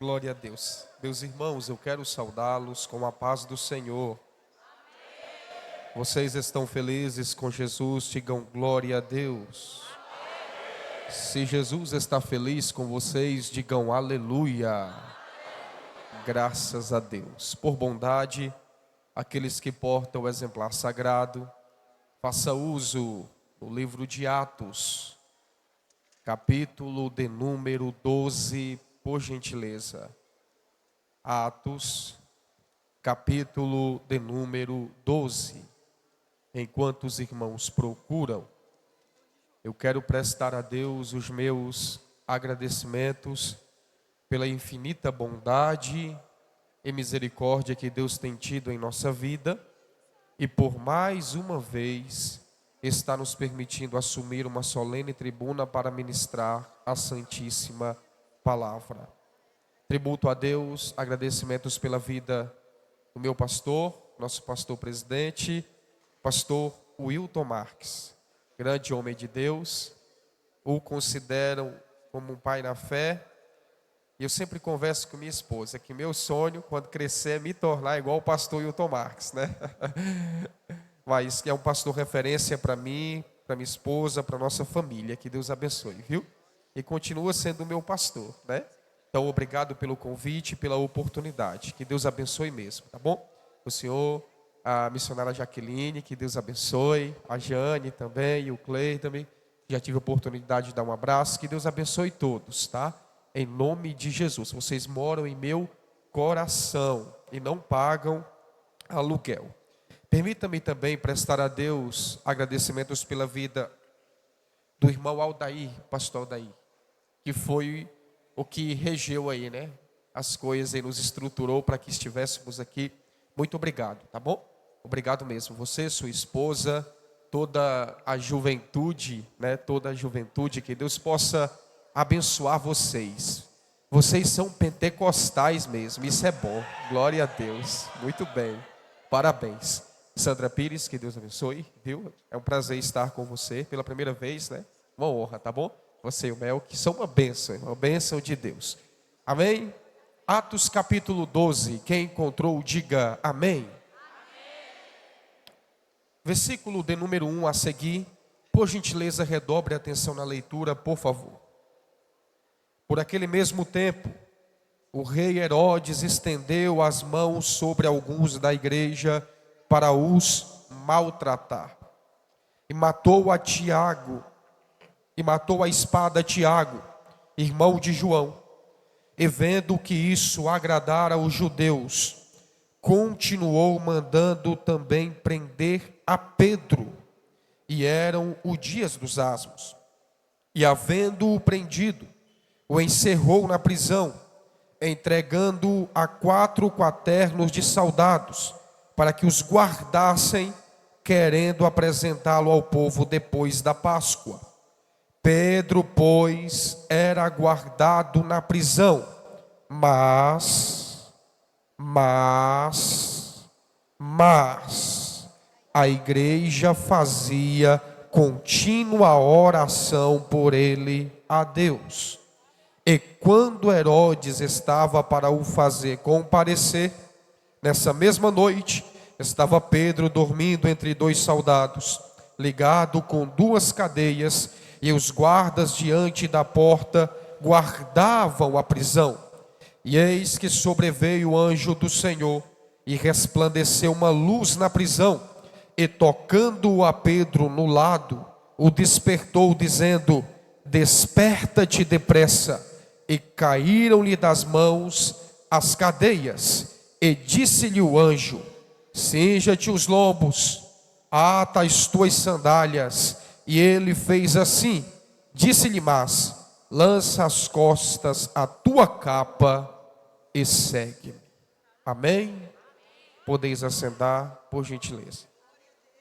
Glória a Deus. Meus irmãos, eu quero saudá-los com a paz do Senhor. Vocês estão felizes com Jesus? Digam glória a Deus. Se Jesus está feliz com vocês, digam aleluia. Graças a Deus. Por bondade, aqueles que portam o exemplar sagrado, faça uso do livro de Atos, capítulo de número 12, por gentileza. Atos, capítulo de número 12. Enquanto os irmãos procuram, eu quero prestar a Deus os meus agradecimentos pela infinita bondade e misericórdia que Deus tem tido em nossa vida e por mais uma vez está nos permitindo assumir uma solene tribuna para ministrar a Santíssima Palavra. Tributo a Deus, agradecimentos pela vida do meu pastor, nosso pastor presidente, pastor Wilton Marques, grande homem de Deus, o consideram como um pai na fé. E eu sempre converso com minha esposa que meu sonho, quando crescer, é me tornar igual o pastor Wilton Marques, né? Mas é um pastor referência para mim, para minha esposa, para nossa família. Que Deus abençoe, viu? E continua sendo meu pastor, né? Então, obrigado pelo convite, pela oportunidade. Que Deus abençoe mesmo, tá bom? O senhor, a missionária Jaqueline, que Deus abençoe. A Jane também, e o Clay também. Já tive a oportunidade de dar um abraço. Que Deus abençoe todos, tá? Em nome de Jesus. Vocês moram em meu coração e não pagam aluguel. Permita-me também prestar a Deus agradecimentos pela vida do irmão Aldair, pastor Aldair, que foi o que regeu aí, né? As coisas e nos estruturou para que estivéssemos aqui. Muito obrigado, tá bom? Obrigado mesmo. Você, sua esposa, toda a juventude, né? Toda a juventude, que Deus possa abençoar vocês. Vocês são pentecostais mesmo, isso é bom. Glória a Deus. Muito bem. Parabéns. Sandra Pires, que Deus abençoe, viu? É um prazer estar com você pela primeira vez, né? Uma honra, tá bom? Você e o Mel, que são uma bênção de Deus. Amém? Atos capítulo 12, quem encontrou, diga amém. Versículo de número 1 a seguir, por gentileza, redobre a atenção na leitura, por favor. Por aquele mesmo tempo, o rei Herodes estendeu as mãos sobre alguns da igreja para os maltratar. E matou a espada Tiago, irmão de João. E vendo que isso agradara aos judeus, continuou mandando também prender a Pedro. E eram os dias dos asmos. E havendo-o prendido, o encerrou na prisão, entregando-o a 4 quaternos de soldados, para que os guardassem, querendo apresentá-lo ao povo depois da Páscoa. Pedro, pois, era guardado na prisão, mas a igreja fazia contínua oração por ele a Deus. E quando Herodes estava para o fazer comparecer, nessa mesma noite, estava Pedro dormindo entre 2 soldados, ligado com 2 cadeias, e os guardas diante da porta guardavam a prisão. E eis que sobreveio o anjo do Senhor, e resplandeceu uma luz na prisão, e tocando a Pedro no lado, o despertou, dizendo: desperta-te depressa. E caíram-lhe das mãos as cadeias, e disse-lhe o anjo: cinja-te os lombos, ata as tuas sandálias. E ele fez assim. Disse-lhe: mas lança às costas a tua capa e segue-me. Amém? Podeis assentar, por gentileza.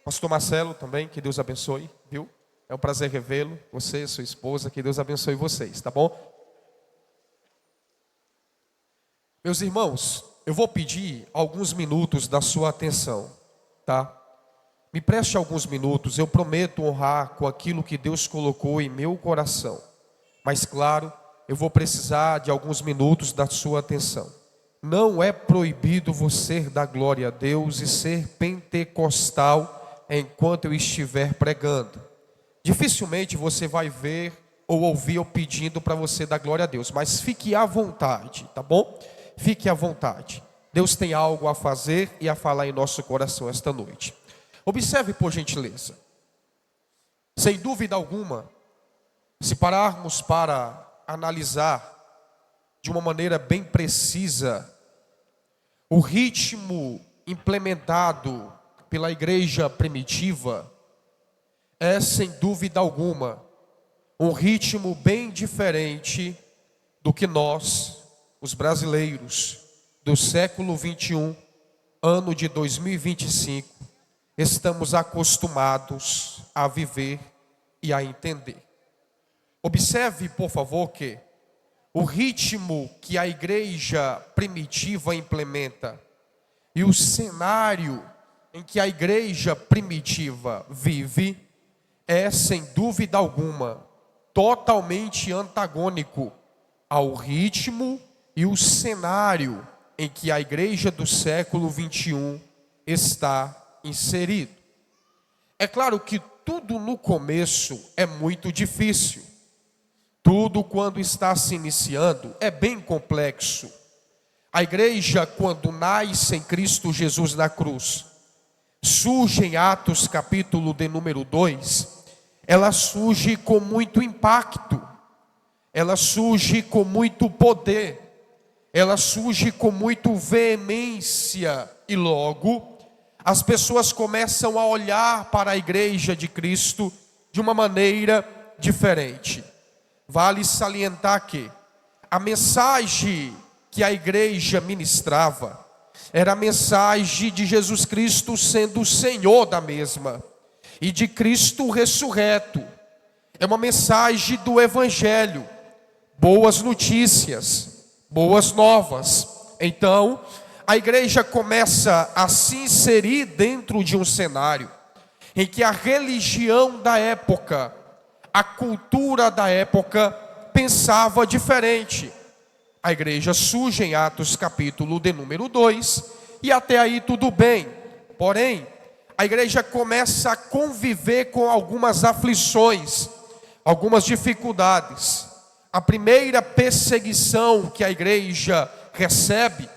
Pastor Marcelo também, que Deus abençoe, viu? É um prazer revê-lo, você, sua esposa, que Deus abençoe vocês, tá bom? Meus irmãos, eu vou pedir alguns minutos da sua atenção, tá? Me preste alguns minutos, eu prometo honrar com aquilo que Deus colocou em meu coração. Mas claro, eu vou precisar de alguns minutos da sua atenção. Não é proibido você dar glória a Deus e ser pentecostal enquanto eu estiver pregando. Dificilmente você vai ver ou ouvir eu pedindo para você dar glória a Deus, mas fique à vontade, tá bom? Fique à vontade. Deus tem algo a fazer e a falar em nosso coração esta noite. Observe por gentileza. Sem dúvida alguma, se pararmos para analisar de uma maneira bem precisa o ritmo implementado pela igreja primitiva, é sem dúvida alguma um ritmo bem diferente do que nós, os brasileiros do século 21, ano de 2025, estamos acostumados a viver e a entender. Observe, por favor, que o ritmo que a igreja primitiva implementa e o cenário em que a igreja primitiva vive é, sem dúvida alguma, totalmente antagônico ao ritmo e o cenário em que a igreja do século 21 está inserido. É claro que tudo no começo é muito difícil. Tudo quando está se iniciando é bem complexo. A igreja, quando nasce em Cristo Jesus na cruz, surge em Atos capítulo de número 2, ela surge com muito impacto, ela surge com muito poder, ela surge com muito veemência e logo as pessoas começam a olhar para a igreja de Cristo de uma maneira diferente. Vale salientar que a mensagem que a igreja ministrava era a mensagem de Jesus Cristo sendo o Senhor da mesma e de Cristo ressurreto. É uma mensagem do Evangelho, boas notícias, boas novas. Então, a igreja começa a se inserir dentro de um cenário em que a religião da época, a cultura da época pensava diferente. A igreja surge em Atos capítulo de número 2 e até aí tudo bem. Porém, a igreja começa a conviver com algumas aflições, algumas dificuldades. A primeira perseguição que a igreja recebe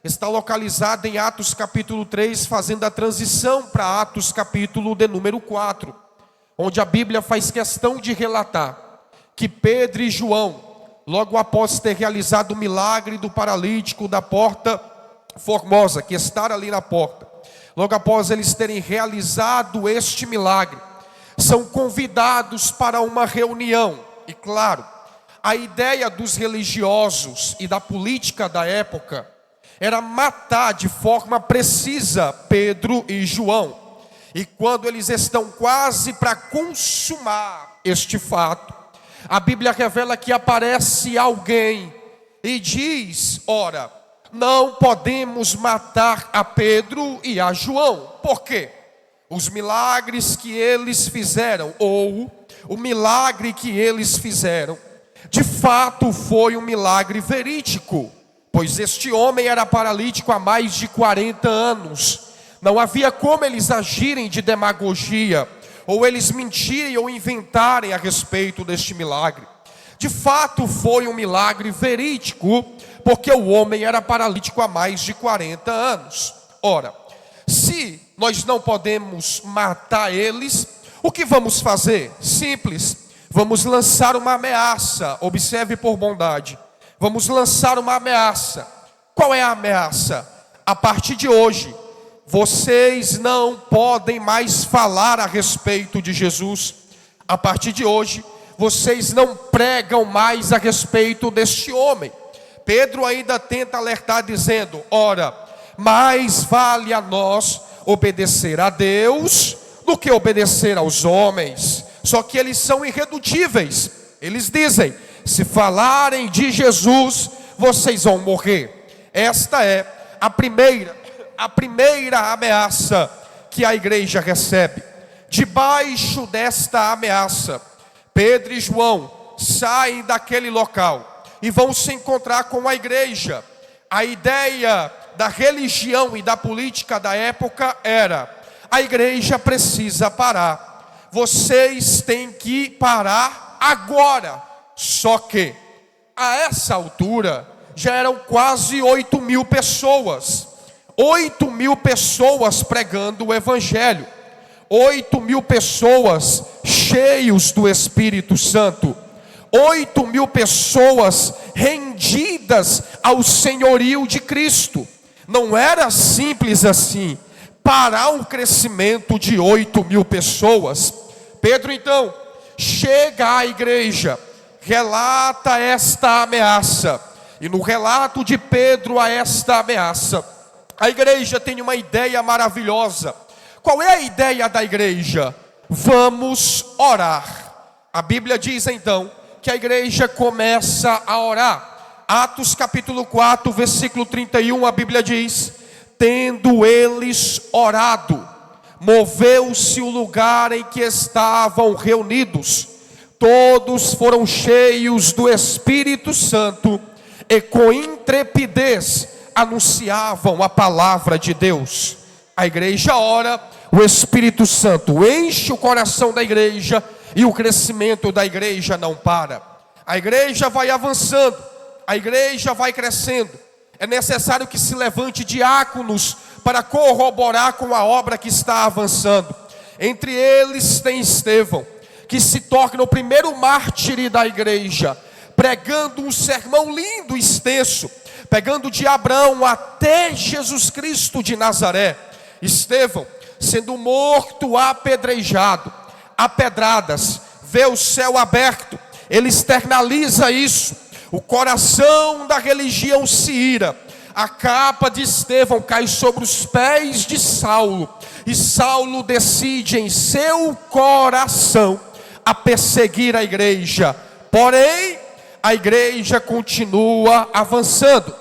está localizada em Atos capítulo 3, fazendo a transição para Atos capítulo de número 4, onde a Bíblia faz questão de relatar que Pedro e João, logo após ter realizado o milagre do paralítico da porta formosa, que está ali na porta, logo após eles terem realizado este milagre, são convidados para uma reunião. E claro, a ideia dos religiosos e da política da época era matar de forma precisa Pedro e João. E quando eles estão quase para consumar este fato, a Bíblia revela que aparece alguém e diz: ora, não podemos matar a Pedro e a João. Por quê? Os milagres que eles fizeram, ou o milagre que eles fizeram, de fato foi um milagre verídico, pois este homem era paralítico há mais de 40 anos. Não havia como eles agirem de demagogia, ou eles mentirem ou inventarem a respeito deste milagre. De fato foi um milagre verídico, porque o homem era paralítico há mais de 40 anos. Ora, se nós não podemos matar eles, o que vamos fazer? Simples, vamos lançar uma ameaça. Observe por bondade, vamos lançar uma ameaça. Qual é a ameaça? A partir de hoje, vocês não podem mais falar a respeito de Jesus. A partir de hoje, vocês não pregam mais a respeito deste homem. Pedro ainda tenta alertar dizendo: ora, mais vale a nós obedecer a Deus do que obedecer aos homens. Só que eles são irredutíveis. Eles dizem: se falarem de Jesus, vocês vão morrer. Esta é a primeira ameaça que a igreja recebe. Debaixo desta ameaça, Pedro e João saem daquele local, e vão se encontrar com a igreja. A ideia da religião e da política da época era: a igreja precisa parar, vocês têm que parar agora. Só que, a essa altura, já eram quase 8.000 pessoas. 8.000 pessoas pregando o evangelho. 8.000 pessoas cheios do Espírito Santo. 8.000 pessoas rendidas ao senhorio de Cristo. Não era simples assim parar um crescimento de 8.000 pessoas. Pedro então chega à igreja, relata esta ameaça. E no relato de Pedro a esta ameaça, a igreja tem uma ideia maravilhosa. Qual é a ideia da igreja? Vamos orar. A Bíblia diz então que a igreja começa a orar. Atos capítulo 4, versículo 31, a Bíblia diz: tendo eles orado, moveu-se o lugar em que estavam reunidos. Todos foram cheios do Espírito Santo e com intrepidez anunciavam a palavra de Deus. A igreja ora, o Espírito Santo enche o coração da igreja e o crescimento da igreja não para. A igreja vai avançando, a igreja vai crescendo. É necessário que se levante diáconos para corroborar com a obra que está avançando. Entre eles tem Estevão, que se torna o primeiro mártir da igreja, pregando um sermão lindo e extenso, pegando de Abraão até Jesus Cristo de Nazaré. Estevão, sendo morto apedrejado, a pedradas, vê o céu aberto, ele externaliza isso, o coração da religião se ira, a capa de Estevão cai sobre os pés de Saulo, e Saulo decide em seu coração a perseguir a igreja. Porém, a igreja continua avançando,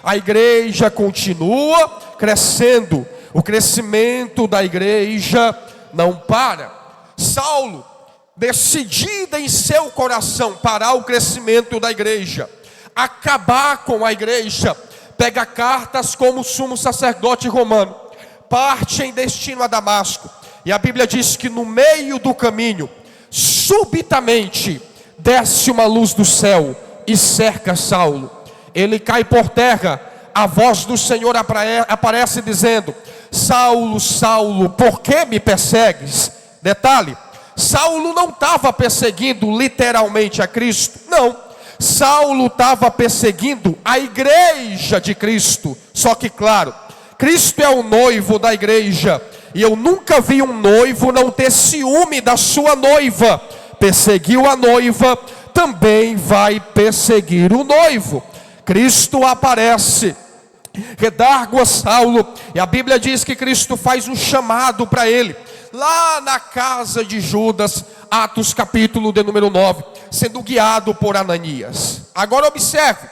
a igreja continua crescendo, o crescimento da igreja não para. Saulo, decidido em seu coração parar o crescimento da igreja, acabar com a igreja, pega cartas como sumo sacerdote romano, parte em destino a Damasco. E a Bíblia diz que no meio do caminho, subitamente, desce uma luz do céu e cerca Saulo. Ele cai por terra, a voz do Senhor aparece dizendo: Saulo, Saulo, por que me persegues? Detalhe, Saulo não estava perseguindo literalmente a Cristo, não. Saulo estava perseguindo a igreja de Cristo. Só que claro, Cristo é o noivo da igreja, e eu nunca vi um noivo não ter ciúme da sua noiva. Perseguiu a noiva, também vai perseguir o noivo. Cristo aparece, redargua Saulo, e a Bíblia diz que Cristo faz um chamado para ele, lá na casa de Judas, Atos capítulo de número 9, sendo guiado por Ananias. Agora observe,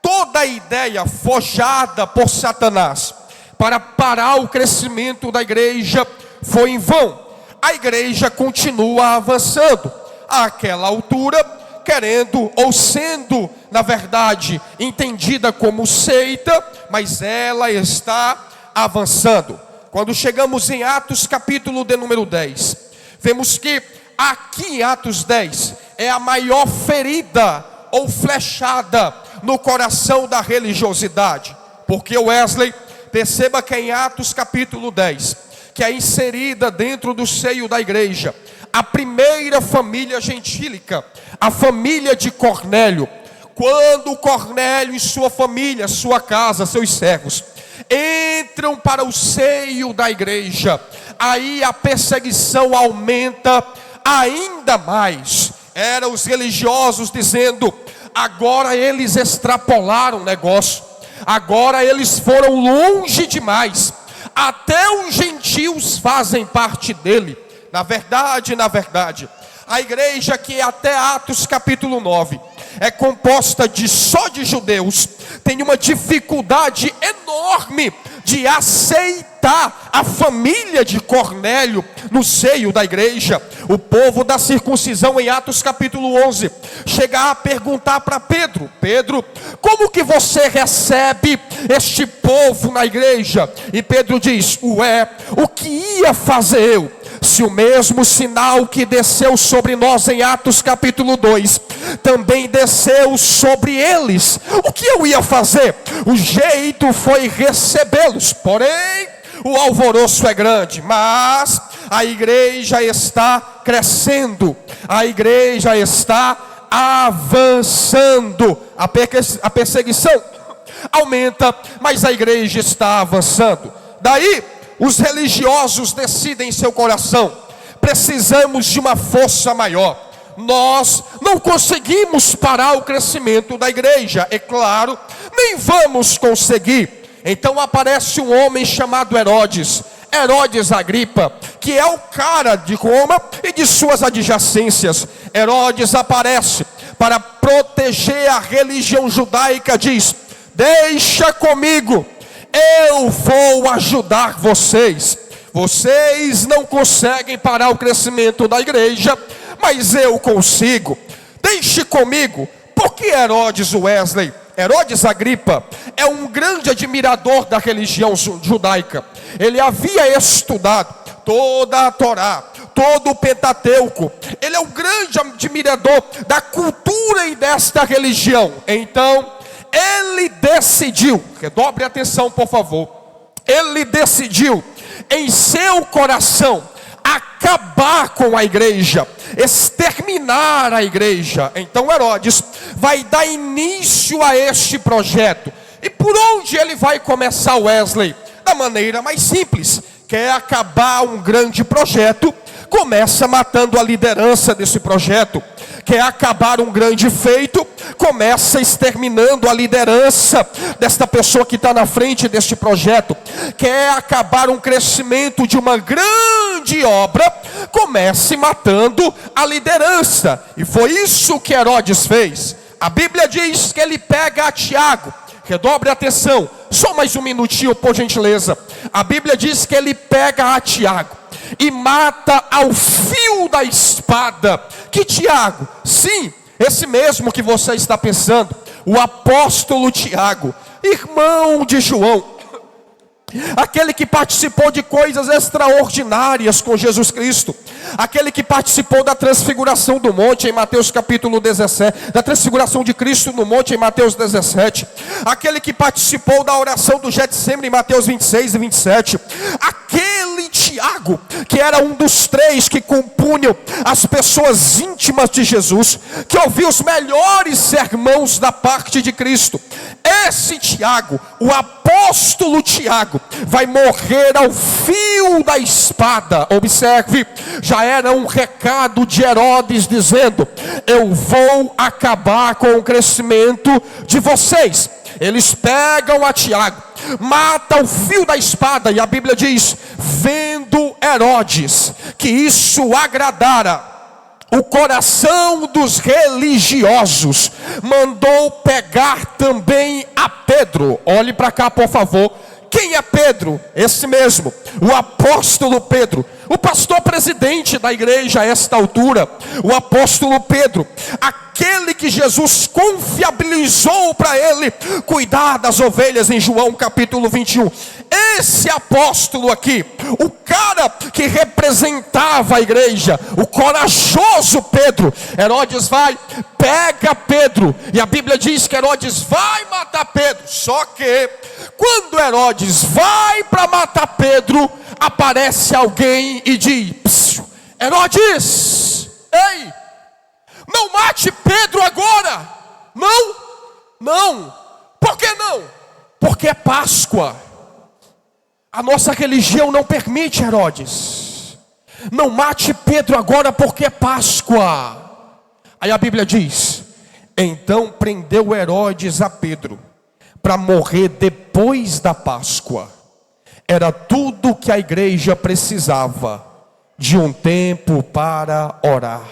toda a ideia forjada por Satanás para parar o crescimento da igreja foi em vão. A igreja continua avançando, àquela altura, querendo ou sendo, na verdade, entendida como seita, mas ela está avançando. Quando chegamos em Atos capítulo de número 10, vemos que aqui em Atos 10 é a maior ferida ou flechada no coração da religiosidade. Porque Wesley, perceba que em Atos capítulo 10, que é inserida dentro do seio da igreja, a primeira família gentílica, a família de Cornélio. Quando Cornélio e sua família, sua casa, seus servos, entram para o seio da igreja, aí a perseguição aumenta ainda mais. Eram os religiosos dizendo: agora eles extrapolaram o negócio, agora eles foram longe demais, até os gentios fazem parte dele. Na verdade, a igreja que até Atos capítulo 9 é composta só de judeus, tem uma dificuldade enorme de aceitar matar a família de Cornélio no seio da igreja. O povo da circuncisão, em Atos capítulo 11, chega a perguntar para Pedro: Pedro, como que você recebe este povo na igreja? E Pedro diz: ué, o que ia fazer eu, se o mesmo sinal que desceu sobre nós em Atos capítulo 2, também desceu sobre eles? O que eu ia fazer? O jeito foi recebê-los, porém o alvoroço é grande, mas a igreja está crescendo, a igreja está avançando. A perseguição aumenta, mas a igreja está avançando. Daí os religiosos decidem em seu coração: precisamos de uma força maior. Nós não conseguimos parar o crescimento da igreja, é claro, nem vamos conseguir. Então aparece um homem chamado Herodes Agripa, que é o cara de Roma e de suas adjacências. Herodes aparece para proteger a religião judaica, diz: deixa comigo, eu vou ajudar vocês. Vocês não conseguem parar o crescimento da igreja, mas eu consigo. Deixe comigo. Porque Herodes Agripa é um grande admirador da religião judaica. Ele havia estudado toda a Torá, todo o Pentateuco. Ele é um grande admirador da cultura e desta religião. Então ele decidiu, redobre a atenção por favor, ele decidiu em seu coração acabar com a igreja, exterminar a igreja. Então Herodes vai dar início a este projeto. E por onde ele vai começar, Wesley? Da maneira mais simples. Quer acabar um grande projeto, começa matando a liderança desse projeto. Quer acabar um grande feito, começa exterminando a liderança desta pessoa que está na frente deste projeto. Quer acabar um crescimento de uma grande obra, comece matando a liderança. E foi isso que Herodes fez. A Bíblia diz que ele pega a Tiago. Redobre a atenção, só mais um minutinho por gentileza. A Bíblia diz que ele pega a Tiago e mata ao fio da espada. Que Tiago? Sim, esse mesmo que você está pensando, o apóstolo Tiago, irmão de João, aquele que participou de coisas extraordinárias com Jesus Cristo, aquele que participou da transfiguração do monte em Mateus capítulo 17, da transfiguração de Cristo no monte em Mateus 17, aquele que participou da oração do Getsemane em Mateus 26 e 27, aquele Tiago, que era um dos três que compunham as pessoas íntimas de Jesus, que ouviu os melhores sermãos da parte de Cristo. Esse Tiago, o apóstolo Tiago, vai morrer ao fio da espada. Observe, já era um recado de Herodes dizendo: eu vou acabar com o crescimento de vocês. Eles pegam a Tiago, matam o fio da espada, e a Bíblia diz: vendo Herodes que isso agradara o coração dos religiosos, mandou pegar também a Pedro. Olhe para cá por favor. Quem é Pedro? Esse mesmo, o apóstolo Pedro, o pastor presidente da igreja a esta altura, o apóstolo Pedro, aquele que Jesus confiabilizou para ele cuidar das ovelhas em João capítulo 21. Esse apóstolo aqui, o cara que representava a igreja, o corajoso Pedro, Herodes vai, pega Pedro, e a Bíblia diz que Herodes vai matar Pedro. Só que quando Herodes vai para matar Pedro, aparece alguém e diz: Herodes, ei, não mate Pedro agora. Não, por que não? Porque é Páscoa. A nossa religião não permite, Herodes, não mate Pedro agora porque é Páscoa. Aí a Bíblia diz: então prendeu Herodes a Pedro para morrer depois da Páscoa. Era tudo que a igreja precisava, de um tempo para orar.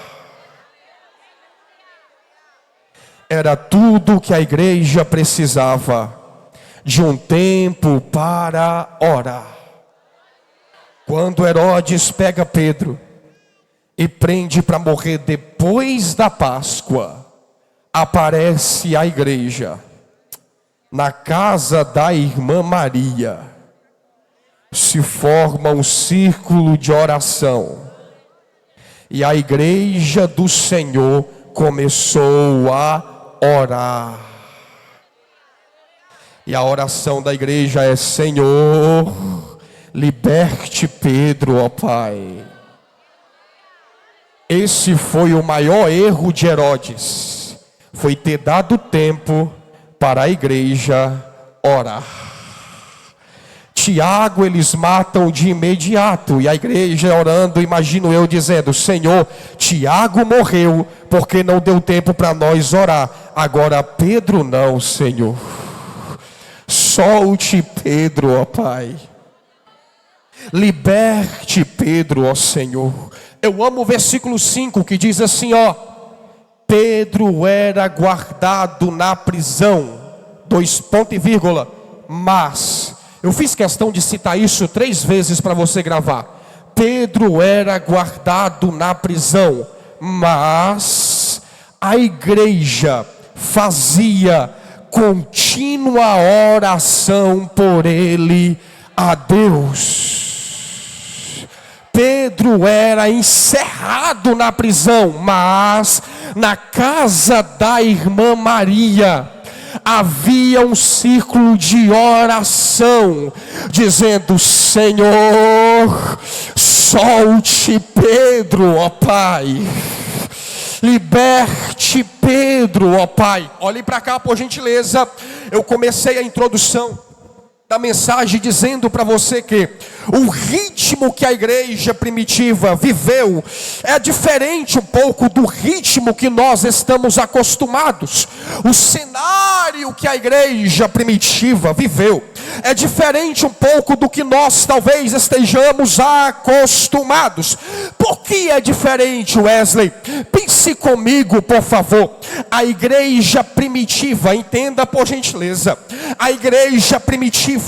Era tudo que a igreja precisava, de um tempo para orar. Quando Herodes pega Pedro e prende para morrer depois da Páscoa, aparece a igreja na casa da irmã Maria. Se forma um círculo de oração e a igreja do Senhor começou a orar. E a oração da igreja é: Senhor, liberte Pedro, ó Pai. Esse foi o maior erro de Herodes, foi ter dado tempo para a igreja orar. Tiago eles matam de imediato, e a igreja orando, imagino eu dizendo: Senhor, Tiago morreu porque não deu tempo para nós orar, agora Pedro não, Senhor. Solte Pedro, ó Pai. Liberte Pedro, ó Senhor. Eu amo o versículo 5 que diz assim, ó: Pedro era guardado na prisão, mas, eu fiz questão de citar isso 3 vezes para você gravar. Pedro era guardado na prisão, mas a igreja fazia contínua oração por ele a Deus. Pedro era encerrado na prisão, mas na casa da irmã Maria havia um círculo de oração, dizendo: Senhor, solte Pedro, ó Pai. Liberte Pedro, ó Pai. Olhe para cá, por gentileza. Eu comecei a introdução da mensagem dizendo para você que o ritmo que a igreja primitiva viveu é diferente um pouco do ritmo que nós estamos acostumados. O cenário que a igreja primitiva viveu é diferente um pouco do que nós talvez estejamos acostumados. Por que é diferente, Wesley? Pense comigo, por favor. A igreja primitiva, entenda por gentileza, a igreja primitiva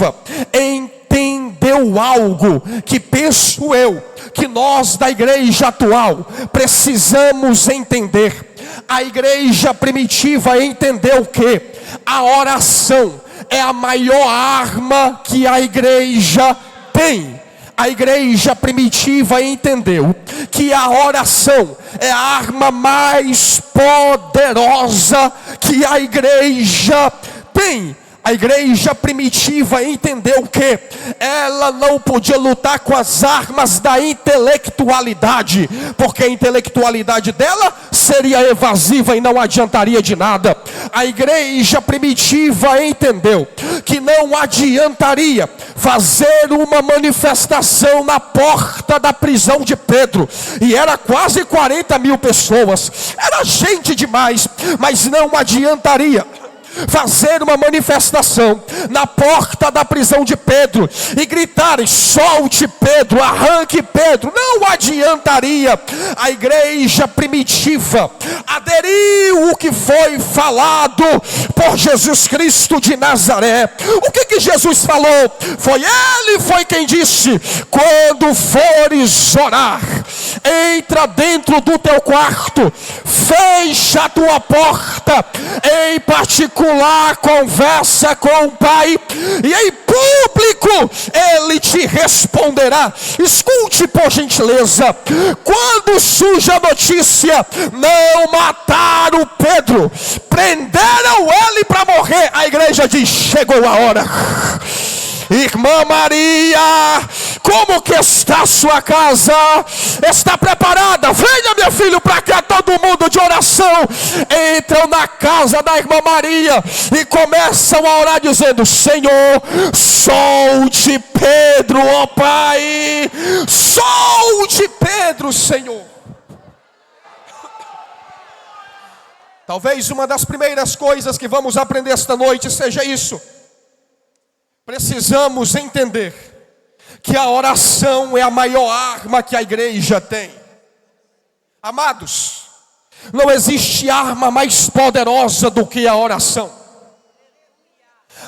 entendeu algo que penso eu, que nós da igreja atual precisamos entender. A igreja primitiva entendeu que a oração é a maior arma que a igreja tem. A igreja primitiva entendeu que a oração é a arma mais poderosa que a igreja tem. A igreja primitiva entendeu que ela não podia lutar com as armas da intelectualidade, porque a intelectualidade dela seria evasiva e não adiantaria de nada. A igreja primitiva entendeu que não adiantaria fazer uma manifestação na porta da prisão de Pedro, e era quase 40 mil pessoas, era gente demais, mas não adiantaria fazer uma manifestação na porta da prisão de Pedro e gritarem: solte Pedro, arranque Pedro. Não adiantaria. A igreja primitiva aderiu o que foi falado por Jesus Cristo de Nazaré. O que Jesus falou? Foi quem disse: quando fores orar, entra dentro do teu quarto, fecha a tua porta, em particular conversa com o Pai, e em público Ele te responderá. Escute por gentileza: quando surge a notícia, não mataram Pedro, prenderam ele para morrer, a igreja diz: chegou a hora. Irmã Maria, como que está a sua casa? Está preparada? Venha, meu filho, para cá. Todo mundo de oração entram na casa da irmã Maria e começam a orar dizendo: Senhor, solte Pedro, ó Pai. Solte Pedro, Senhor. Talvez uma das primeiras coisas que vamos aprender esta noite seja isso. Precisamos entender que a oração é a maior arma que a igreja tem. Amados, não existe arma mais poderosa do que a oração.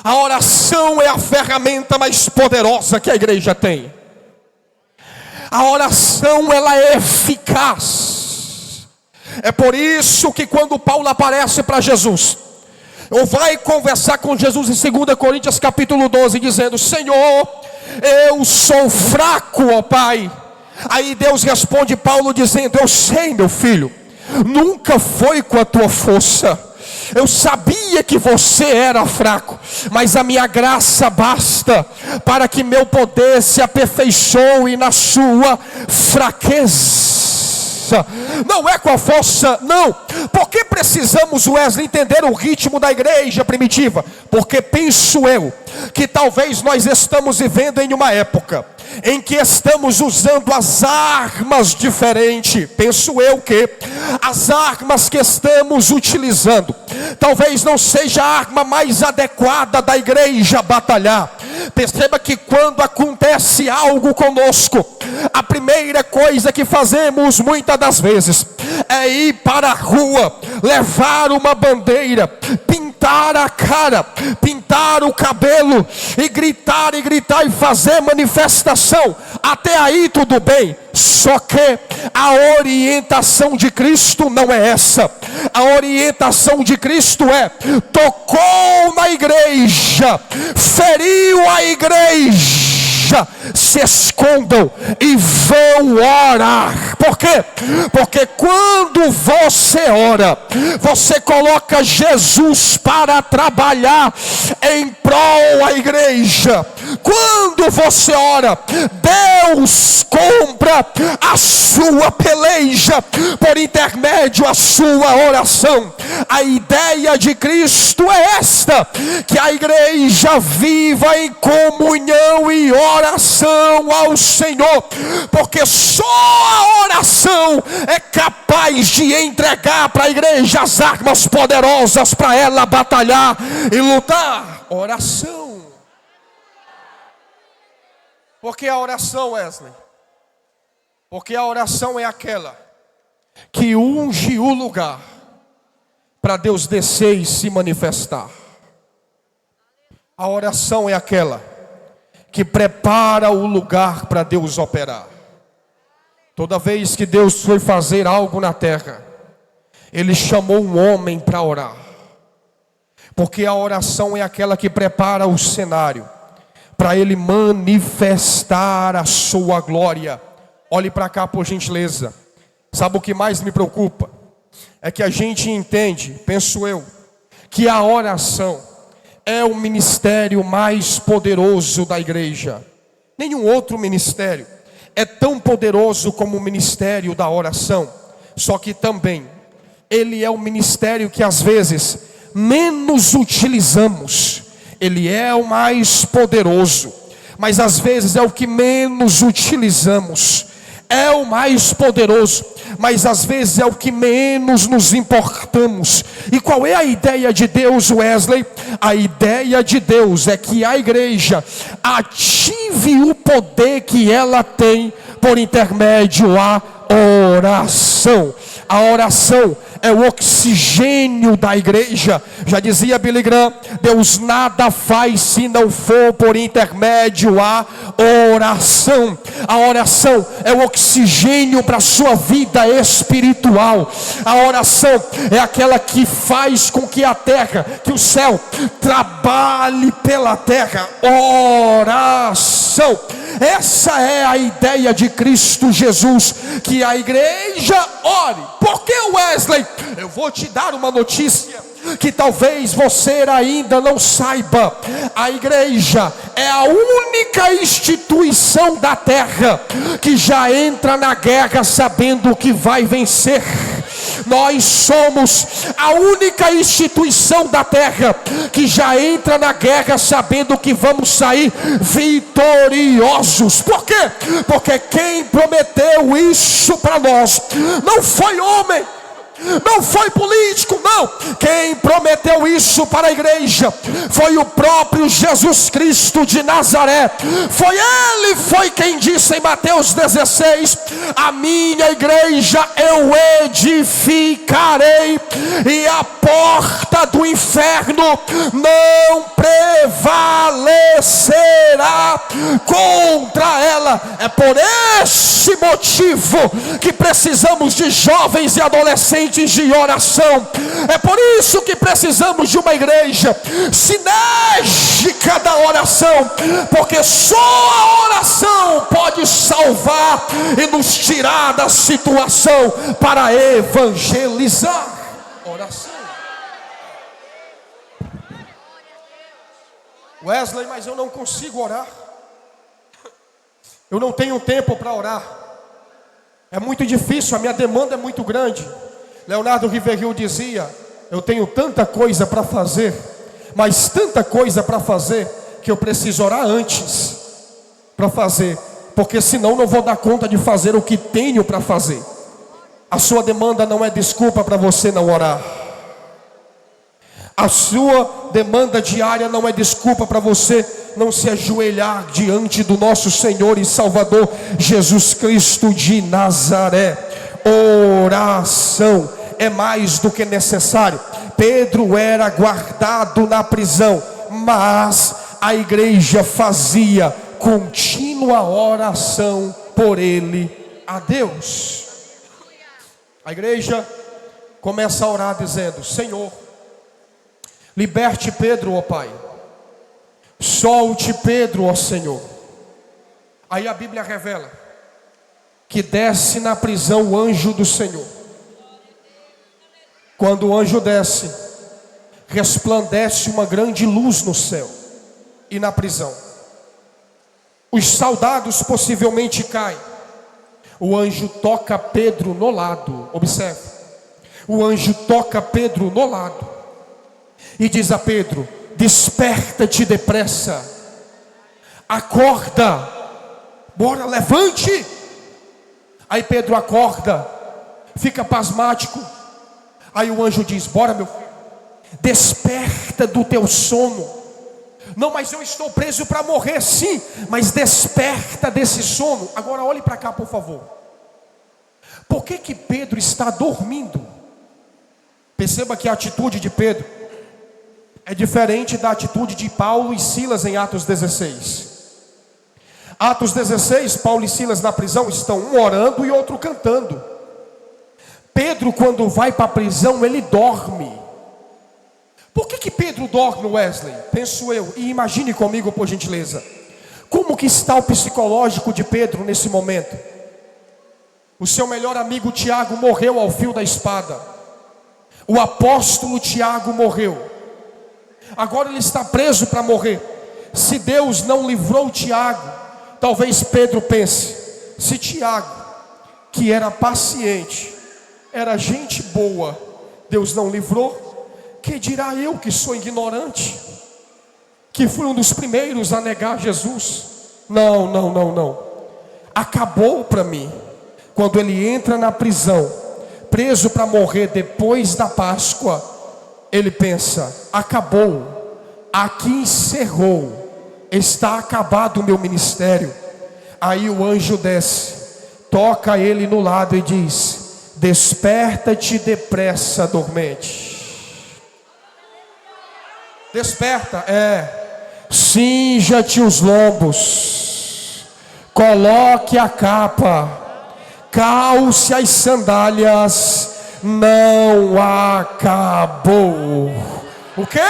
A oração é a ferramenta mais poderosa que a igreja tem. A oração, ela é eficaz. É por isso que quando Paulo aparece para Jesus, ou vai conversar com Jesus em 2 Coríntios capítulo 12, dizendo: Senhor, eu sou fraco, ó Pai. Aí Deus responde Paulo dizendo: eu sei, meu filho, nunca foi com a tua força. Eu sabia que você era fraco, mas a minha graça basta para que meu poder se aperfeiçoe na sua fraqueza. Não é com a força, não. Por que precisamos, Wesley, entender o ritmo da igreja primitiva? Porque penso eu que talvez nós estamos vivendo em uma época em que estamos usando as armas diferentes. Penso eu que as armas que estamos utilizando talvez não seja a arma mais adequada da igreja batalhar. Perceba que quando acontece algo conosco, a primeira coisa que fazemos muitas das vezes é ir para a rua, levar uma bandeira, pintar a cara, pintar o cabelo e gritar e fazer manifestação. Até aí tudo bem. Só que a orientação de Cristo não é essa. A orientação de Cristo é: tocou na igreja, feriu a igreja, se escondam e vão orar. Por quê? Porque quando você ora, você coloca Jesus para trabalhar em prol da igreja. Quando você ora, Deus compra a sua peleja por intermédio da sua oração. A ideia de Cristo é esta: que a igreja viva em comunhão e oração ao Senhor, porque só a oração é capaz de entregar para a igreja as armas poderosas para ela batalhar e lutar. Oração. Porque a oração, Wesley? Porque a oração é aquela que unge o lugar para Deus descer e se manifestar. A oração é aquela que prepara o lugar para Deus operar. Toda vez que Deus foi fazer algo na terra, Ele chamou um homem para orar. Porque a oração é aquela que prepara o cenário para Ele manifestar a sua glória. Olhe para cá, por gentileza. Sabe o que mais me preocupa? É que a gente entende, penso eu, que a oração é o ministério mais poderoso da igreja. Nenhum outro ministério é tão poderoso como o ministério da oração. Só que também ele é o ministério que às vezes menos utilizamos. Ele é o mais poderoso, mas às vezes é o que menos utilizamos. É o mais poderoso, mas às vezes é o que menos nos importamos. E qual é a ideia de Deus, Wesley? A ideia de Deus é que a igreja ative o poder que ela tem por intermédio da oração. A oração é o oxigênio da igreja. Já dizia Billy Graham: Deus nada faz se não for por intermédio da oração. A oração é o oxigênio para a sua vida espiritual. A oração é aquela que faz com que a terra, que o céu trabalhe pela terra. Oração. Essa é a ideia de Cristo Jesus, que a igreja ore. Por que, Wesley? Eu vou te dar uma notícia que talvez você ainda não saiba. A igreja é a única instituição da terra que já entra na guerra sabendo que vai vencer. Nós somos a única instituição da terra que já entra na guerra sabendo que vamos sair vitoriosos. Por quê? Porque quem prometeu isso para nós não foi homem, não foi político, não. Quem prometeu isso para a igreja foi o próprio Jesus Cristo de Nazaré. Foi quem disse em Mateus 16: a minha igreja eu edificarei, e a porta do inferno não prevalecerá contra ela. É por esse motivo que precisamos de jovens e adolescentes de oração. É por isso que precisamos de uma igreja sinérgica da oração, porque só a oração pode salvar e nos tirar da situação para evangelizar. Oração. Wesley, mas eu não consigo orar. Eu não tenho tempo para orar. É muito difícil, a minha demanda é muito grande. Leonardo Riverhill dizia: eu tenho tanta coisa para fazer, mas tanta coisa para fazer, que eu preciso orar antes para fazer, porque senão não vou dar conta de fazer o que tenho para fazer. A sua demanda não é desculpa para você não orar. A sua demanda diária não é desculpa para você não se ajoelhar diante do nosso Senhor e Salvador Jesus Cristo de Nazaré. Oração é mais do que necessário. Pedro era guardado na prisão, mas a igreja fazia contínua oração por ele a Deus. A igreja começa a orar dizendo: Senhor, liberte Pedro, ó Pai. Solte Pedro, ó Senhor. Aí a Bíblia revela que desce na prisão o anjo do Senhor. Quando o anjo desce, resplandece uma grande luz no céu e na prisão. Os soldados possivelmente caem. O anjo toca Pedro no lado. Observe. O anjo toca Pedro no lado e diz a Pedro: desperta-te depressa, acorda, bora, levante. Aí Pedro acorda, fica pasmático. Aí o anjo diz: bora, meu filho, desperta do teu sono. Não, mas eu estou preso para morrer. Sim, mas desperta desse sono. Agora olhe para cá, por favor. Por que Pedro está dormindo? Perceba que a atitude de Pedro é diferente da atitude de Paulo e Silas em Atos 16. Atos 16, Paulo e Silas na prisão estão um orando e outro cantando. Pedro, quando vai para a prisão, ele dorme. Por que Pedro dorme, Wesley? Penso eu, e imagine comigo, por gentileza, como que está o psicológico de Pedro nesse momento? O seu melhor amigo Tiago morreu ao fio da espada. O apóstolo Tiago morreu. Agora ele está preso para morrer. Se Deus não livrou Tiago, talvez Pedro pense: se Tiago, que era paciente, era gente boa, Deus não livrou, que dirá eu que sou ignorante, que fui um dos primeiros a negar Jesus? Não. Acabou para mim. Quando ele entra na prisão, preso para morrer depois da Páscoa, ele pensa: acabou, aqui encerrou, está acabado o meu ministério. Aí o anjo desce, toca ele no lado e diz: desperta-te depressa, dormente. Desperta, cinja-te os lombos, coloque a capa, calce as sandálias, não acabou. O quê?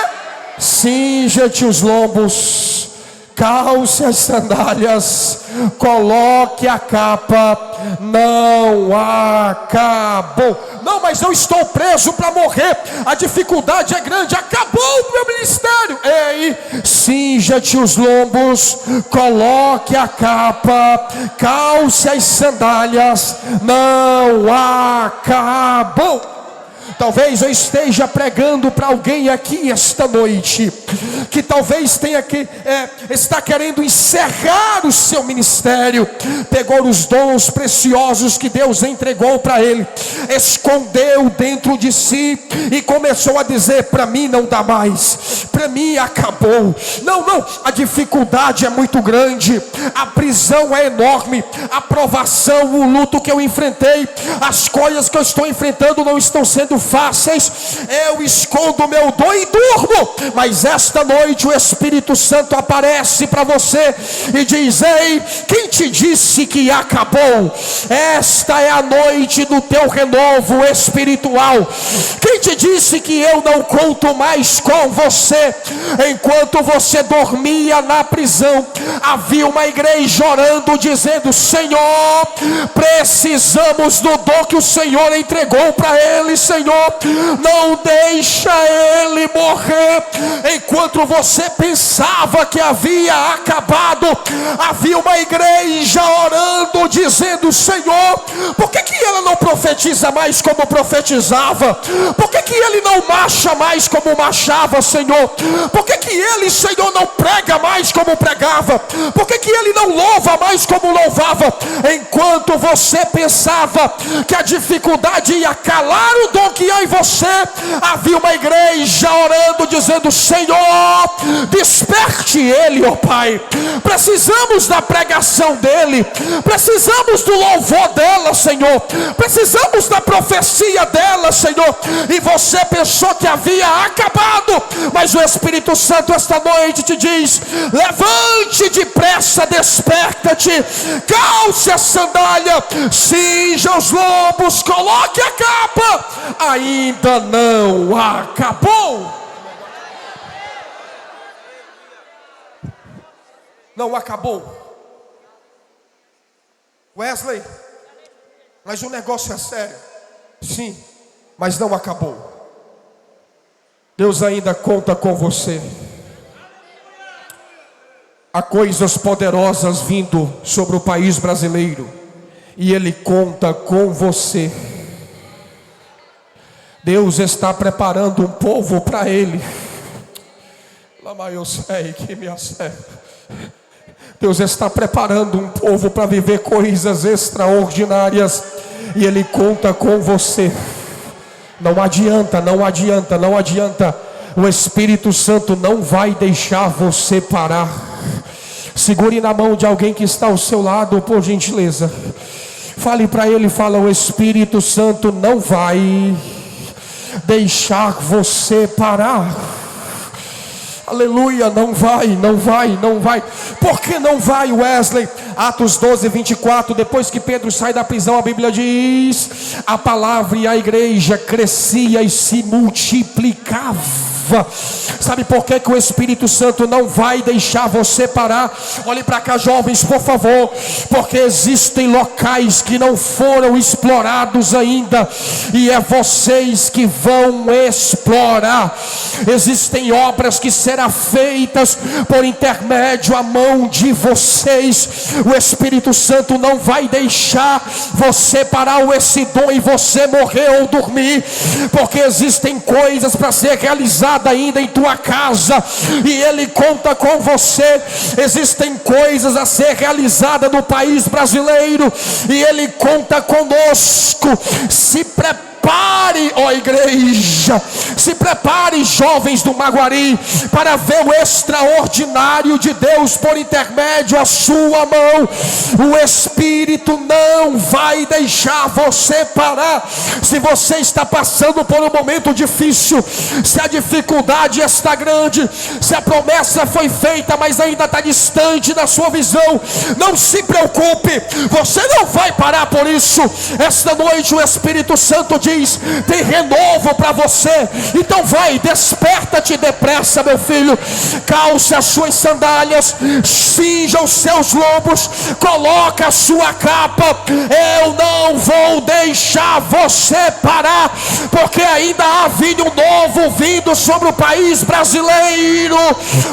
Cinja-te os lombos, calce as sandálias, coloque a capa, não acabou. Não, mas eu estou preso para morrer, a dificuldade é grande, acabou o meu ministério. Ei, cinja-te os lombos, coloque a capa, calce as sandálias, não acabou. Talvez eu esteja pregando para alguém aqui esta noite, que talvez tenha que está querendo encerrar o seu ministério, pegou os dons preciosos que Deus entregou para ele, escondeu dentro de si e começou a dizer: para mim não dá mais, para mim acabou. Não, a dificuldade é muito grande, a prisão é enorme, a provação, o luto que eu enfrentei, as coisas que eu estou enfrentando não estão sendo muito fáceis, eu escondo o meu dom e durmo. Mas esta noite o Espírito Santo aparece para você e diz: ei, quem te disse que acabou? Esta é a noite do teu renovo espiritual. Quem te disse que eu não conto mais com você? Enquanto você dormia na prisão, havia uma igreja orando, dizendo: Senhor, precisamos do dom que o Senhor entregou para ele. Senhor, não deixa ele morrer. Enquanto você pensava que havia acabado, havia uma igreja orando, dizendo: Senhor, por que ela não profetiza mais como profetizava? Por que ele não marcha mais como marchava, Senhor? Por que ele, Senhor, não prega mais como pregava? Por que ele não louva mais como louvava? Enquanto você pensava que a dificuldade ia calar o dom que há em você, havia uma igreja orando, dizendo: Senhor, desperte ele, ó Pai. Precisamos da pregação dele, precisamos do louvor dela, Senhor, precisamos da profecia dela, Senhor. E você pensou que havia acabado, mas o Espírito Santo esta noite te diz: levante depressa, desperta-te, calce a sandália, cinja os lombos, coloque a capa. Ainda não acabou. Não acabou. Wesley, mas o negócio é sério. Sim, mas não acabou. Deus ainda conta com você. Há coisas poderosas vindo sobre o país brasileiro, e Ele conta com você. Deus está preparando um povo para Ele. Deus está preparando um povo para viver coisas extraordinárias, e Ele conta com você. Não adianta, não adianta, não adianta. O Espírito Santo não vai deixar você parar. Segure na mão de alguém que está ao seu lado, por gentileza. Fale para ele, fala: o Espírito Santo não vai deixar você parar. Aleluia, não vai, não vai, não vai. Por que não vai, Wesley? Atos 12, 24, depois que Pedro sai da prisão, a Bíblia diz: a palavra e a igreja crescia e se multiplicava. Sabe por que o Espírito Santo não vai deixar você parar? Olhe para cá, jovens, por favor. Porque existem locais que não foram explorados ainda, e é vocês que vão explorar. Existem obras que serão feitas por intermédio à mão de vocês. O Espírito Santo não vai deixar você parar esse dom e você morrer ou dormir, porque existem coisas para ser realizadas ainda em tua casa, e Ele conta com você. Existem coisas a ser realizadas no país brasileiro, e Ele conta conosco. Se prepare, ó igreja, se prepare, jovens do Maguari, para ver o extraordinário de Deus por intermédio à sua mão. O Espírito não vai deixar você parar. Se você está passando por um momento difícil, se a dificuldade está grande, se a promessa foi feita, mas ainda está distante da sua visão, não se preocupe, você não vai parar por isso. Esta noite o Espírito Santo diz: tem renovo para você. Então vai, desperta-te depressa, meu filho. Calce as suas sandálias, cinja os seus lombos, coloca a sua capa. Eu não vou deixar você parar, porque ainda há vinho novo vindo sobre o país brasileiro.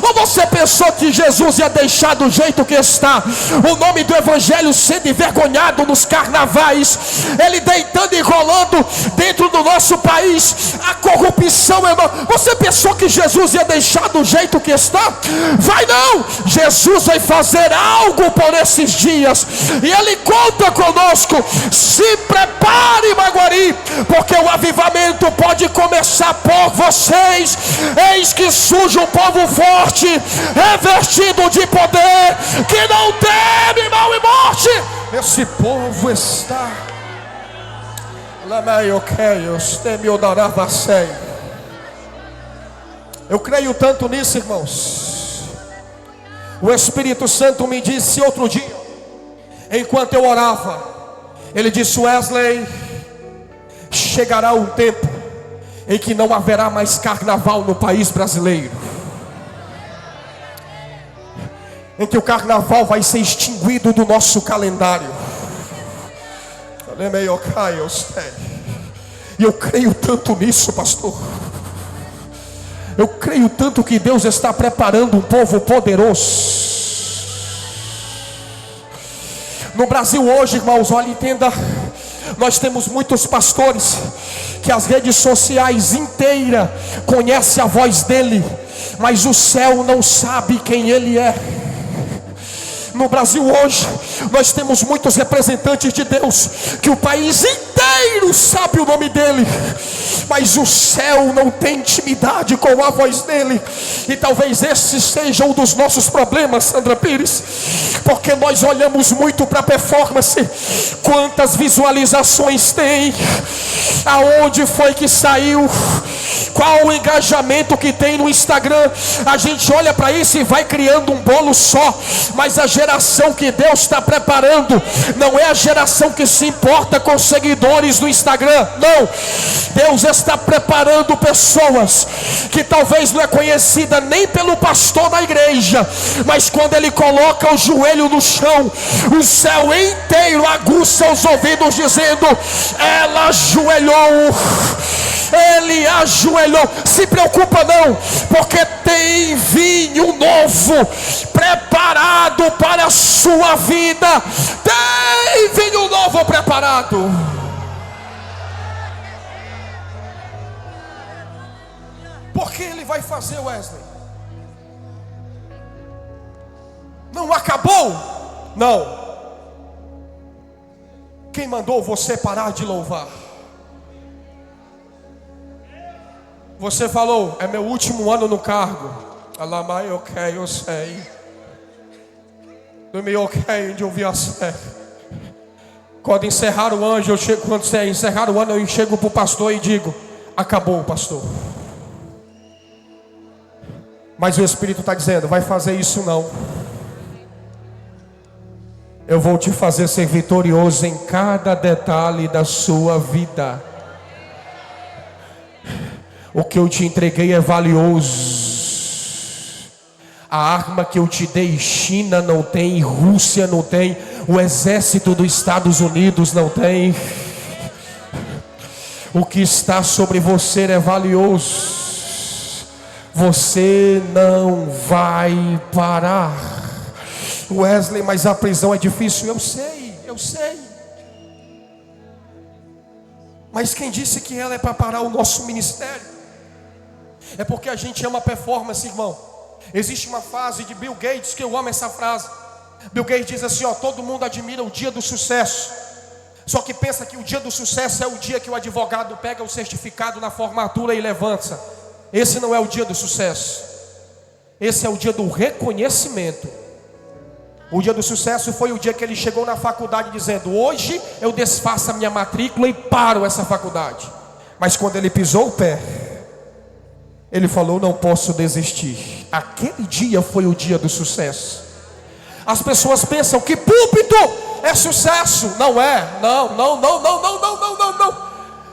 Ou você pensou que Jesus ia deixar do jeito que está? O nome do Evangelho sendo envergonhado nos carnavais, ele deitando e rolando dentro do nosso país, a corrupção enorme. Você pensou que Jesus ia deixar do jeito que está? Vai não! Jesus vai fazer algo por esses dias, e Ele conta conosco. Se prepare, Maguari, porque o avivamento pode começar por vocês. Eis que surge um povo forte, revestido de poder, que não teme mal e morte. Esse povo está... Eu creio tanto nisso, irmãos. O Espírito Santo me disse outro dia, enquanto eu orava, ele disse: Wesley, chegará um tempo em que não haverá mais carnaval no país brasileiro, em que o carnaval vai ser extinguido do nosso calendário. E eu creio tanto nisso, pastor. Eu creio tanto que Deus está preparando um povo poderoso. No Brasil hoje, irmãos, olha, entenda, nós temos muitos pastores que as redes sociais inteiras conhecem a voz dele, mas o céu não sabe quem ele é. No Brasil hoje, nós temos muitos representantes de Deus, que o país inteiro sabe o nome dele, mas o céu não tem intimidade com a voz dele. E talvez esse seja um dos nossos problemas, Sandra Pires, porque nós olhamos muito para a performance. Quantas visualizações tem? Aonde foi que saiu? Qual o engajamento que tem no Instagram? A gente olha para isso e vai criando um bolo só. Mas a geração que Deus está preparando não é a geração que se importa com seguidores no Instagram. Não, Deus está preparando pessoas que talvez não é conhecida nem pelo pastor da igreja, mas quando ele coloca o joelho no chão, o céu inteiro aguça os ouvidos, dizendo: ela ajoelhou, ele ajoelhou. Se preocupa não, porque tem vinho novo preparado para a sua vida. Tem vinho novo preparado. Por que ele vai fazer, Wesley? Não acabou? Não. Quem mandou você parar de louvar? Você falou: é meu último ano no cargo. Alamai, ok, eu sei. Dormi ok, de ouvir a sério. Quando encerrar o ano, eu chego para o pastor e digo: acabou, pastor. Mas o Espírito está dizendo: vai fazer isso não. Eu vou te fazer ser vitorioso em cada detalhe da sua vida. O que eu te entreguei é valioso. A arma que eu te dei, China não tem, Rússia não tem, o exército dos Estados Unidos não tem. O que está sobre você é valioso. Você não vai parar. Wesley, mas a prisão é difícil. Eu sei. Mas quem disse que ela é para parar o nosso ministério? É porque a gente ama performance, irmão. Existe uma frase de Bill Gates que eu amo essa frase. Bill Gates diz assim: todo mundo admira o dia do sucesso, só que pensa que o dia do sucesso é o dia que o advogado pega o certificado na formatura e levanta. Esse não é o dia do sucesso. Esse é o dia do reconhecimento. O dia do sucesso foi o dia que ele chegou na faculdade dizendo: hoje eu desfaço a minha matrícula e paro essa faculdade. Mas quando ele pisou o pé, ele falou: não posso desistir. Aquele dia foi o dia do sucesso. As pessoas pensam que púlpito é sucesso. Não é. Não.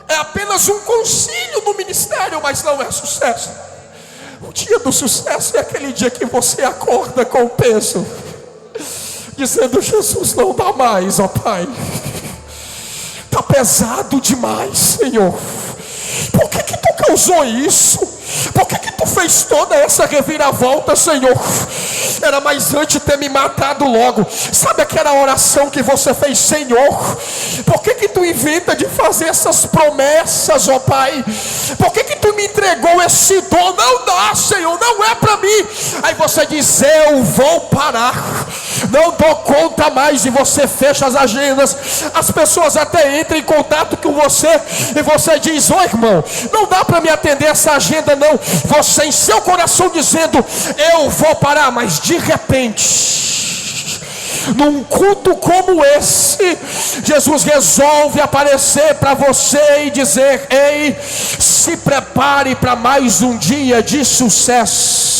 É apenas um concílio no ministério, mas não é sucesso. O dia do sucesso é aquele dia que você acorda com peso, dizendo: Jesus, não dá mais, ó Pai. Está pesado demais, Senhor. Por que tu causou isso? Por que tu fez toda essa reviravolta, Senhor? Era mais antes ter me matado logo. Sabe aquela oração que você fez: Senhor, por que tu inventa de fazer essas promessas, ó Pai? Por que tu me entregou esse dom? Não dá, Senhor, não é para mim. Aí você diz: eu vou parar, não dou conta mais. E você fecha as agendas. As pessoas até entram em contato com você e você diz: ô irmão, não dá para me atender essa agenda não. Você em seu coração dizendo: eu vou parar. Mas de repente num culto como esse, Jesus resolve aparecer para você e dizer: ei, se prepare para mais um dia de sucesso.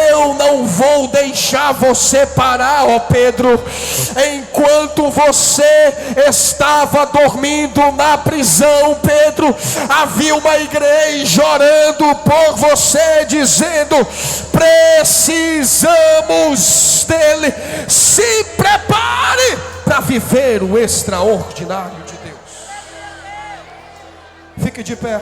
Eu não vou deixar você parar, ó Pedro. Enquanto você estava dormindo na prisão, Pedro, havia uma igreja orando por você, dizendo: precisamos dele. Se prepare para viver o extraordinário de Deus. Fique de pé.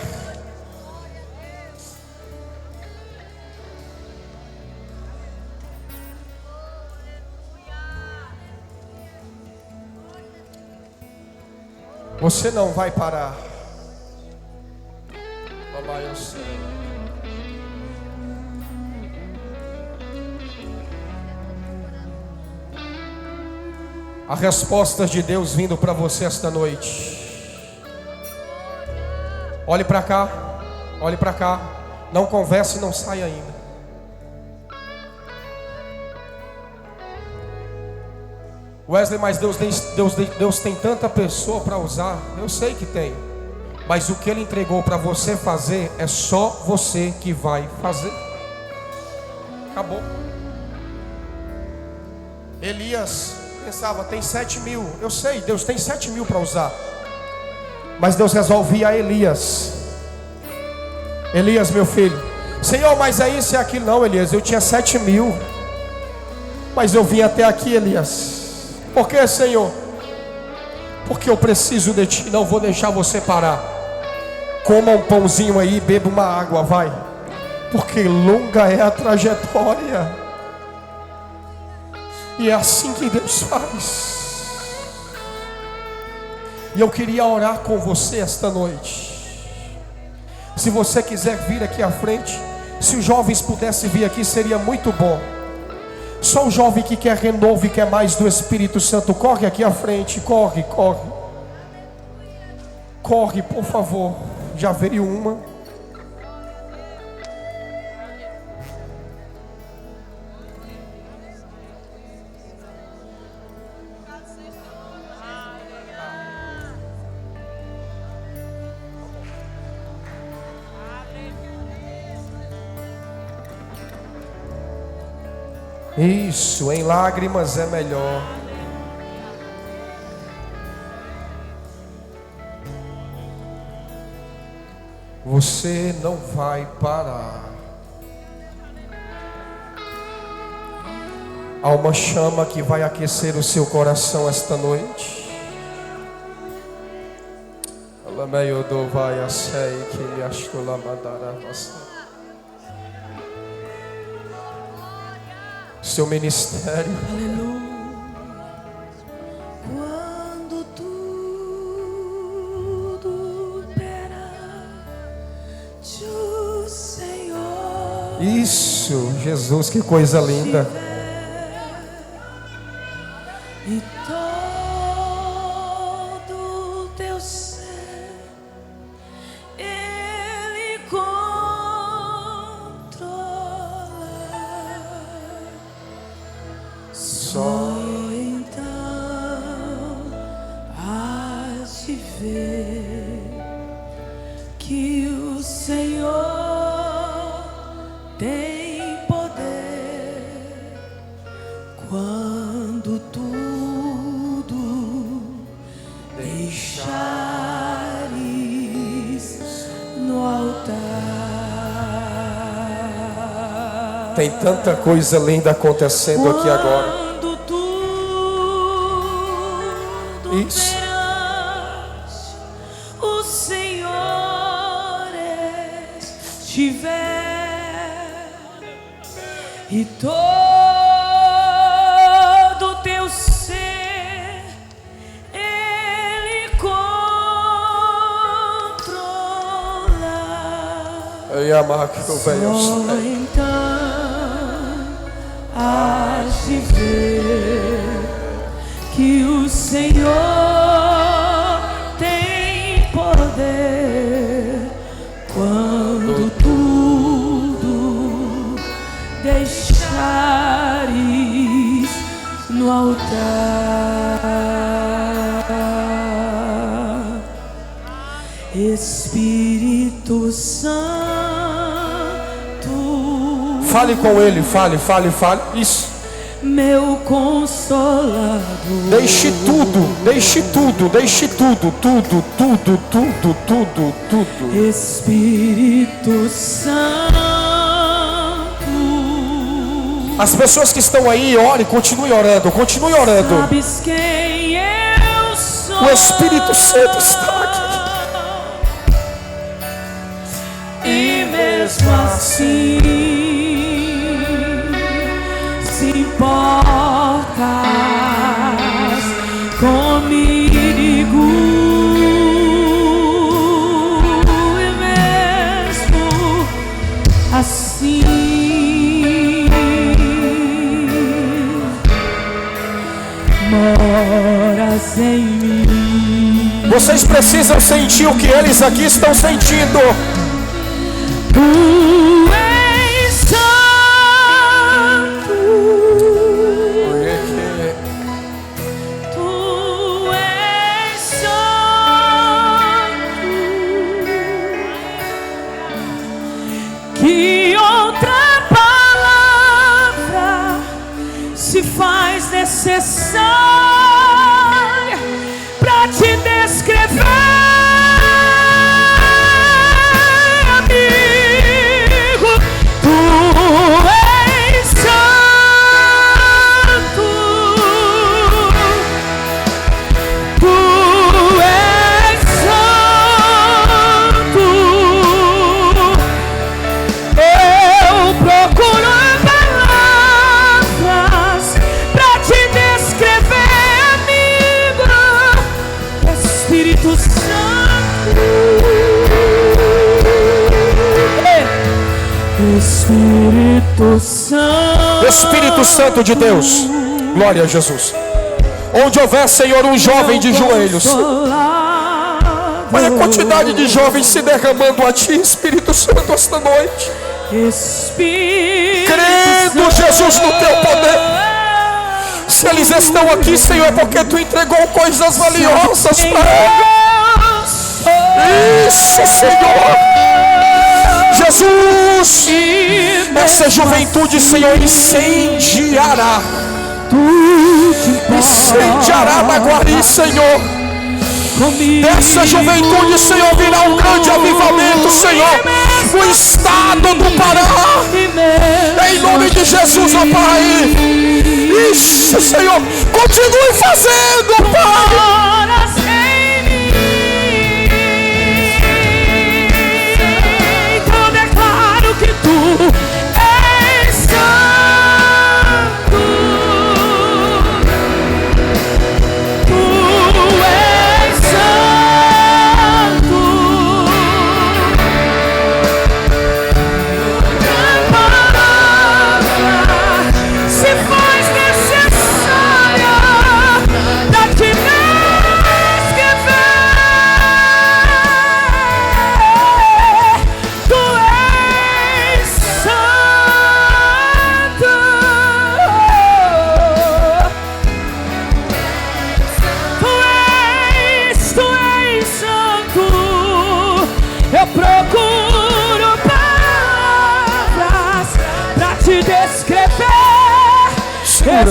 Você não vai parar. Papai, eu sei. A resposta de Deus vindo para você esta noite. Olhe para cá. Olhe para cá. Não converse e não saia ainda. Wesley, mas Deus tem tanta pessoa para usar. Eu sei que tem, mas o que Ele entregou para você fazer é só você que vai fazer. Acabou. Elias pensava: tem 7.000. Eu sei, Deus tem 7.000 para usar, mas Deus resolvia a Elias. Elias, meu filho, Senhor, mas é isso e aquilo. Não, Elias, eu tinha 7.000, mas eu vim até aqui, Elias. Por que, Senhor? Porque eu preciso de ti. Não vou deixar você parar. Coma um pãozinho aí, beba uma água, vai. Porque longa é a trajetória. E é assim que Deus faz. E eu queria orar com você esta noite. Se você quiser vir aqui à frente, se os jovens pudessem vir aqui, seria muito bom. Só o jovem que quer renovo e quer mais do Espírito Santo, corre aqui à frente, corre, corre. Corre, por favor. Já veio uma. Isso, em lágrimas é melhor. Você não vai parar. Há uma chama que vai aquecer o seu coração esta noite. Seu ministério. Aleluia. Quando tudo perante o Senhor. Isso, Jesus, que coisa linda. E todo teu ser Ele controla. Só então hás de ver que o Senhor tem poder quando tudo deixares no altar. Tem tanta coisa linda acontecendo aqui agora. Isso. O Senhor estiver e todo teu ser Ele controla. Só então hás de ver que o Senhor tem poder quando tudo deixares no altar. Espírito Santo, fale com ele, fale. Isso. meu consolador. Deixe tudo. Espírito Santo. As pessoas que estão aí, ore, continue orando. Sabes quem eu sou. O Espírito Santo está aqui. E mesmo assim se importas comigo. E mesmo assim moras em mim. Vocês precisam sentir o que eles aqui estão sentindo. Tu és santo, tu és santo. Que outra palavra se faz necessária para te descrever? Espírito Santo, Espírito Santo de Deus, glória a Jesus. Onde houver, Senhor, um jovem de joelhos, olha a quantidade de jovens se derramando a Ti, Espírito Santo, esta noite, crendo, Jesus, no Teu poder. Se eles estão aqui, Senhor, é porque Tu entregou coisas valiosas para eles. Isso, Senhor. Jesus, essa juventude, Senhor, incendiará na Guari, Senhor. Dessa juventude, Senhor, virá um grande avivamento, Senhor, no estado do Pará, em nome de Jesus, ó Pai. Isso, Senhor, continue fazendo, Pai.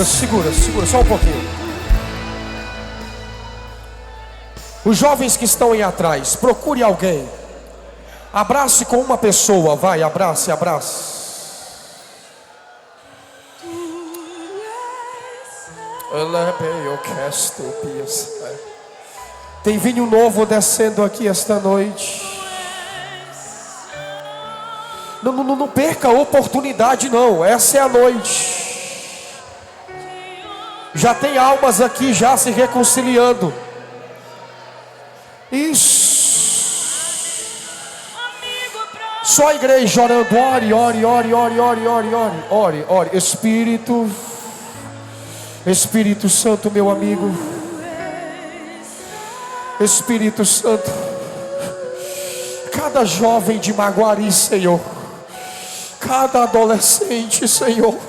Segura só um pouquinho. Os jovens que estão aí atrás, procure alguém. Abrace com uma pessoa, vai, abrace. Tem vinho novo descendo aqui esta noite. Não perca a oportunidade, não. Essa é a noite. Já tem almas aqui já se reconciliando. Isso. Só a igreja orando. Ore. Espírito Santo, meu amigo. Espírito Santo. Cada jovem de Maguari, Senhor. Cada adolescente, Senhor.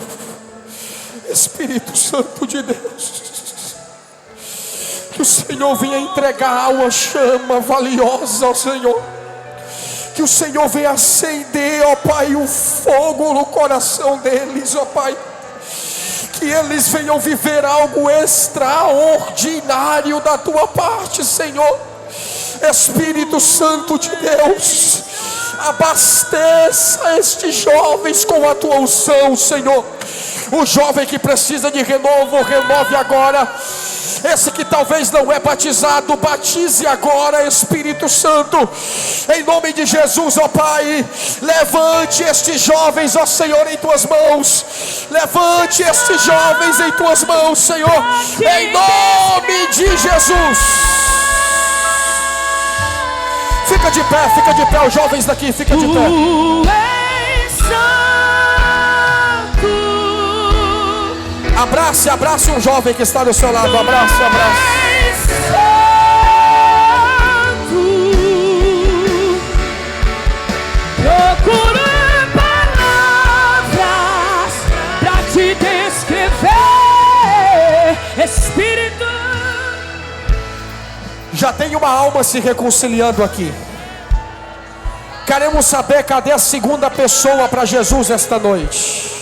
Espírito Santo de Deus, que o Senhor venha entregar uma chama valiosa ao Senhor, que o Senhor venha acender, ó Pai, um fogo no coração deles, ó Pai, que eles venham viver algo extraordinário da tua parte, Senhor. Espírito Santo de Deus, abasteça estes jovens com a tua unção, Senhor. O jovem que precisa de renovo, renove agora. Esse que talvez não é batizado, batize agora, Espírito Santo, em nome de Jesus, ó Pai. Levante estes jovens, ó Senhor, em tuas mãos. Levante estes jovens em tuas mãos, Senhor, em nome de Jesus. Fica de pé, os jovens daqui, fica de pé. Abrace um jovem que está do seu lado. Abrace. Procuro palavras para te descrever, Espírito. Já tem uma alma se reconciliando aqui. Queremos saber cadê a segunda pessoa para Jesus esta noite.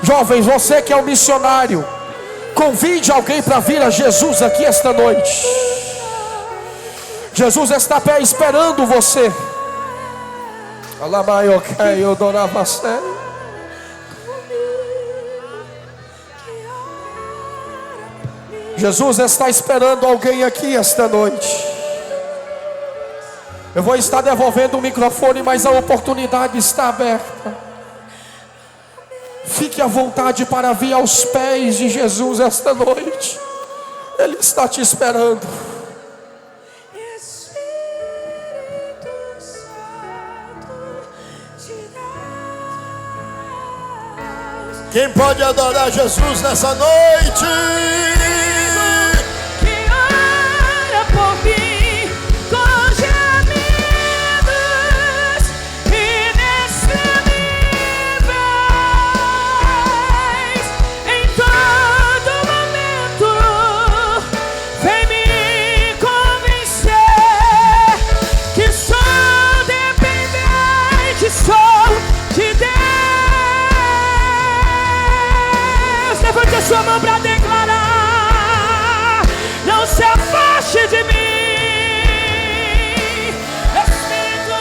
Jovens, você que é um missionário, convide alguém para vir a Jesus aqui esta noite. Jesus está pé esperando você. Jesus está esperando alguém aqui esta noite. Eu vou estar devolvendo o microfone, mas a oportunidade está aberta. Fique à vontade para vir aos pés de Jesus esta noite. Ele está te esperando. Espírito Santo de Deus. Quem pode adorar Jesus nessa noite? Que ora por mim com gemidos inexprimíveis. Em todo momento vem me convencer que sou dependente, sou de Deus. Levante a sua mão para declarar: não se afaste de mim, Espírito.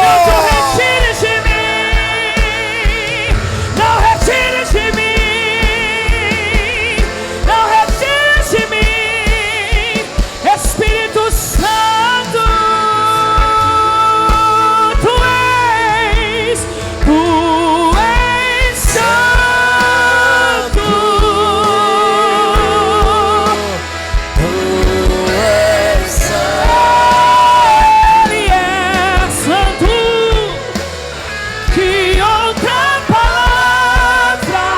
Não te retires de mim, não retires de mim, não retires de mim, Espírito Santo. Tu és santo. Ele é santo. Que outra palavra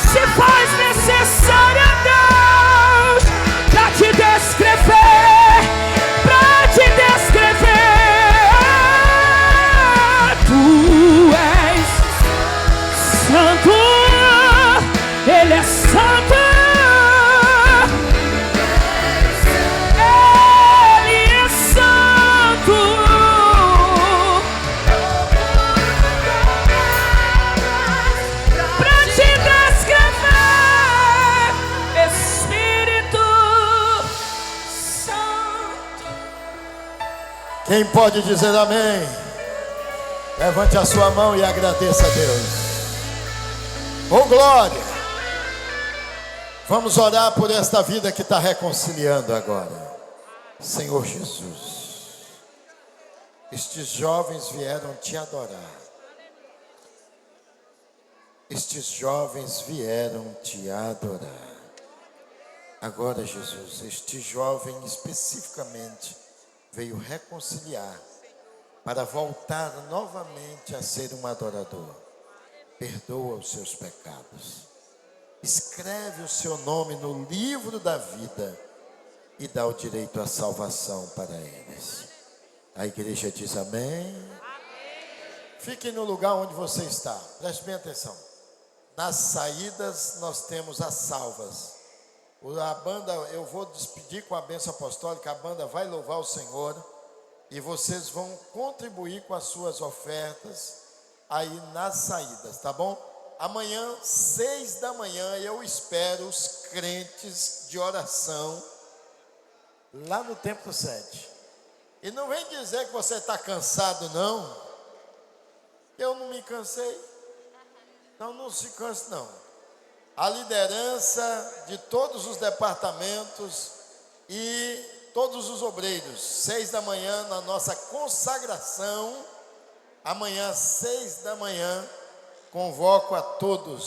se faz necessária, Deus, para te descrever, para te descrever. Tu és santo, Ele é santo. Ele é santo. Pra te descrever, Espírito Santo. Quem pode dizer amém? Levante a sua mão e agradeça a Deus. Oh glória! Vamos orar por esta vida que está reconciliando agora. Senhor Jesus, estes jovens vieram te adorar. Estes jovens vieram te adorar. Agora, Jesus, este jovem especificamente veio reconciliar para voltar novamente a ser um adorador. Perdoa os seus pecados. Escreve o seu nome no livro da vida e dá o direito à salvação para eles. A igreja diz amém. Fique no lugar onde você está. Preste bem atenção. Nas saídas nós temos as salvas. A banda, eu vou despedir com a bênção apostólica. A banda vai louvar o Senhor. E vocês vão contribuir com as suas ofertas aí nas saídas, tá bom? Amanhã, 6 da manhã, eu espero os crentes de oração lá no Templo 7. E não vem dizer que você está cansado, não. Eu não me cansei. Então não se canse, não. A liderança de todos os departamentos e todos os obreiros, 6 da manhã, na nossa consagração. Amanhã, 6 da manhã, convoco a todos